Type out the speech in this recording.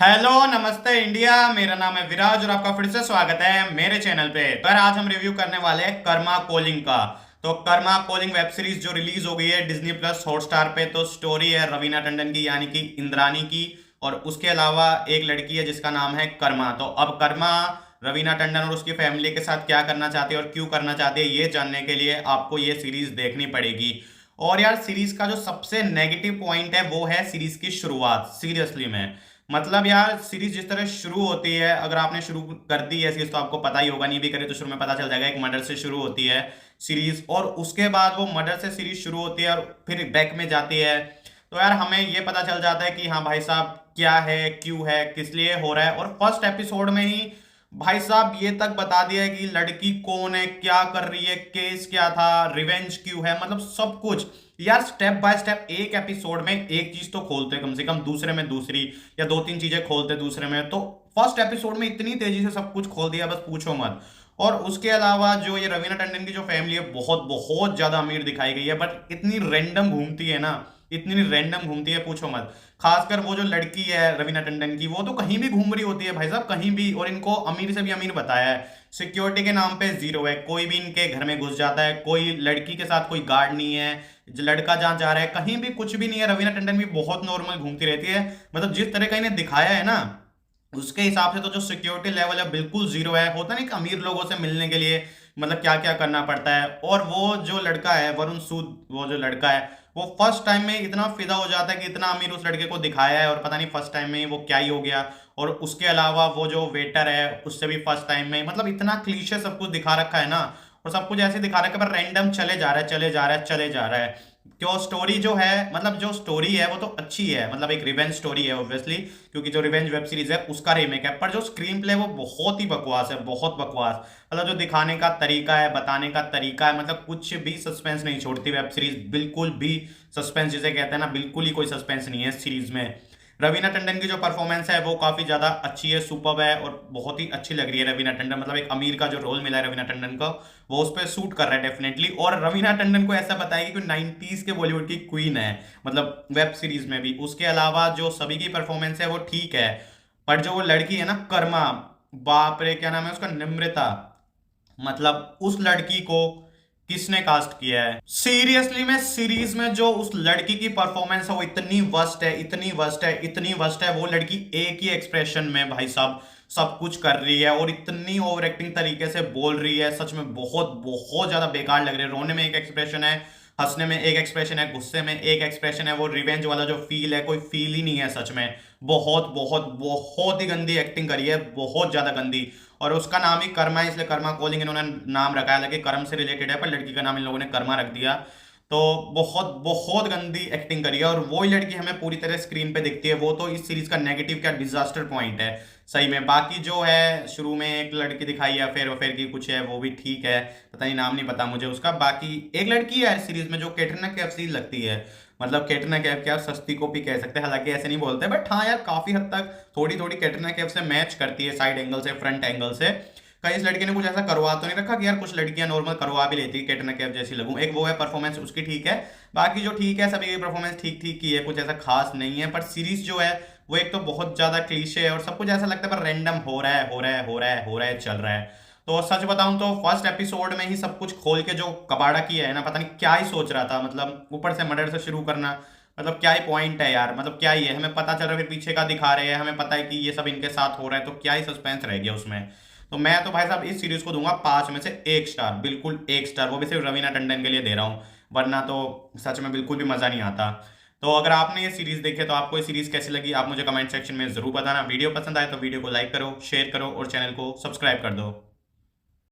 Hello नमस्ते India. मेरा नाम है विराज और आपका फिर से स्वागत है मेरे चैनल पे। पर आज हम रिव्यू करने वाले हैं कर्मा कॉलिंग का। तो कर्मा कॉलिंग वेब सीरीज जो रिलीज हो गई है डिज्नी प्लस हॉटस्टार पे। तो स्टोरी है रवीना टंडन की यानी कि इंद्रानी की, और उसके अलावा एक लड़की है जिसका नाम है कर्मा। तो अब कर्मा रवीना टंडन और उसकी फैमिली के साथ क्या करना चाहती है और क्यों करना चाहती है, ये जानने के लिए आपको ये सीरीज देखनी पड़ेगी। और यार सीरीज का जो सबसे नेगेटिव पॉइंट है वो है सीरीज की शुरुआत। सीरियसली में मतलब यार सीरीज जिस तरह शुरू होती है, अगर आपने शुरू कर दी है सीरीज तो आपको पता ही होगा, नहीं भी करे तो शुरू में पता चल जाएगा। एक मर्डर से शुरू होती है सीरीज और उसके बाद वो मर्डर से सीरीज शुरू होती है और फिर बैक में जाती है। तो यार हमें ये पता चल जाता है कि हाँ भाई साहब क्या है, क्यों है, किस लिए हो रहा है। और फर्स्ट एपिसोड में ही भाई साहब ये तक बता दिया है कि लड़की कौन है, क्या कर रही है, केस क्या था, रिवेंज क्यों है, मतलब सब कुछ। यार स्टेप बाय स्टेप एक एपिसोड में एक चीज तो खोलते कम से कम, दूसरे में दूसरी, या दो तीन चीजें खोलते दूसरे में। तो फर्स्ट एपिसोड में इतनी तेजी से सब कुछ खोल दिया, बस पूछो मत। और उसके अलावा जो ये रवीना टंडन की जो फैमिली है बहुत बहुत ज्यादा अमीर दिखाई गई है, बट इतनी रैंडम घूमती है ना, इतनी रैंडम घूमती है पूछो मत। खासकर वो जो लड़की है रवीना टंडन की, वो तो कहीं भी घूम रही होती है भाई साहब, कहीं भी। और इनको अमीर से भी अमीर बताया है। सिक्योरिटी के नाम पे जीरो है, कोई भी इनके घर में घुस जाता है, कोई लड़की के साथ कोई गार्ड नहीं है, लड़का जहां जा रहा है कहीं भी कुछ भी नहीं है। रवीना टंडन भी बहुत नॉर्मल घूमती रहती है। मतलब जिस तरह का इन्हें दिखाया है ना, उसके हिसाब से तो जो सिक्योरिटी लेवल है बिल्कुल जीरो है। होता नहीं कि अमीर लोगों से मिलने के लिए मतलब क्या क्या करना पड़ता है। और वो जो लड़का है वरुण सूद, वो जो लड़का है वो फर्स्ट टाइम में इतना फिदा हो जाता है कि इतना अमीर उस लड़के को दिखाया है और पता नहीं फर्स्ट टाइम में वो क्या ही हो गया। और उसके अलावा वो जो वेटर है उससे भी फर्स्ट टाइम में, मतलब इतना क्लीशे सब कुछ दिखा रखा है ना। और सब कुछ ऐसे दिखा रखा है पर रैंडम चले जा रहा है, चले जा रहा है, चले जा रहा है। क्यों स्टोरी जो है, मतलब जो स्टोरी है वो तो अच्छी है, मतलब एक रिवेंज स्टोरी है ऑब्वियसली, क्योंकि जो रिवेंज वेब सीरीज है उसका रीमेक है। पर जो स्क्रीन प्ले वो बहुत ही बकवास है, बहुत बकवास। मतलब जो दिखाने का तरीका है, बताने का तरीका है, मतलब कुछ भी सस्पेंस नहीं छोड़ती वेब सीरीज, बिल्कुल भी। सस्पेंस जिसे कहते हैं ना, बिल्कुल ही कोई सस्पेंस नहीं है इस सीरीज में। रवीना टंडन की जो परफॉर्मेंस है वो काफी ज्यादा अच्छी है, सुपर्ब है, और बहुत ही अच्छी लग रही है रवीना टंडन। मतलब एक अमीर का जो रोल मिला है रवीना टंडन को, वो उस पर सूट कर रहा है डेफिनेटली। और रवीना टंडन को ऐसा बताएगी कि 90s के बॉलीवुड की क्वीन है, मतलब वेब सीरीज में भी। उसके अलावा जो सभी की परफॉर्मेंस है वो ठीक है, पर जो वो लड़की है ना कर्मा, बाप रे क्या नाम है उसका, निम्रता, मतलब उस लड़की को किसने कास्ट किया है। सीरियसली में सीरीज में जो उस लड़की की परफॉर्मेंस है वो इतनी वर्स्ट है, इतनी वर्स्ट है, इतनी वर्स्ट है। वो लड़की एक ही एक्सप्रेशन में भाई साहब सब कुछ कर रही है और इतनी ओवर एक्टिंग तरीके से बोल रही है, सच में बहुत बहुत ज्यादा बेकार लग रही है। रोने में एक एक्सप्रेशन है, हंसने में एक एक्सप्रेशन है, गुस्से में एक एक्सप्रेशन है। वो रिवेंज वाला जो फील है कोई फील ही नहीं है सच में। बहुत बहुत बहुत ही गंदी एक्टिंग करी है, बहुत ज्यादा गंदी। और उसका नाम ही कर्मा है, इसलिए कर्मा कॉलिंग इन्होंने नाम रखा है। लगे कर्म से रिलेटेड है पर लड़की का नाम इन लोगों ने कर्मा रख दिया। तो बहुत बहुत गंदी एक्टिंग करी है, और वही लड़की हमें पूरी तरह स्क्रीन पे दिखती है। वो तो इस सीरीज का नेगेटिव क्या डिजास्टर पॉइंट है सही में। बाकी जो है शुरू में एक लड़की दिखाई है, फिर फिर की कुछ है, वो भी ठीक है, पता नहीं नाम नहीं पता मुझे उसका। बाकी एक लड़की है सीरीज में जो कैटरीना कैफ सी लगती है, मतलब कैटरीना कैफ क्या सस्ती कॉपी कह सकते हैं, हालांकि ऐसे नहीं बोलते, बट हाँ यार काफी हद तक थोड़ी थोड़ी कैटरीना कैफ से मैच करती है, साइड एंगल से, फ्रंट एंगल से। कहीं इस लड़की ने कुछ ऐसा करवा तो नहीं रखा कि यार कुछ लड़कियां नॉर्मल करवा भी लेती है कैटरीना कैफ जैसी लगूं। एक वो है परफॉर्मेंस उसकी ठीक है, बाकी जो ठीक है सभी की परफॉर्मेंस ठीक ठीक की है, कुछ ऐसा खास नहीं है। पर सीरीज जो है वो एक तो बहुत ज्यादा क्लीशे है और सब कुछ ऐसा लगता है पर रैंडम हो रहा है, हो रहा है, हो रहा है, हो रहा है, चल रहा है। तो सच बताऊं तो फर्स्ट एपिसोड में ही सब कुछ खोल के जो कबाड़ा किया है ना, पता नहीं क्या ही सोच रहा था। मतलब ऊपर से मर्डर से शुरू करना, मतलब क्या ही पॉइंट है यार, मतलब क्या ही है। हमें पता चल रहा है फिर पीछे का दिखा रहे हैं, हमें पता है कि ये सब इनके साथ हो रहा है, तो क्या ही सस्पेंस रह गया उसमें। तो मैं तो भाई साहब इस सीरीज को दूंगा 5 में से 1 स्टार, बिल्कुल 1 स्टार, वो भी सिर्फ रवीना टंडन के लिए दे रहा हूँ, वरना तो सच में बिल्कुल भी मजा नहीं आता। तो अगर आपने ये सीरीज देखी तो आपको ये सीरीज कैसी लगी आप मुझे कमेंट सेक्शन में जरूर बताना। वीडियो पसंद आए तो वीडियो को लाइक करो, शेयर करो और चैनल को सब्सक्राइब कर दो।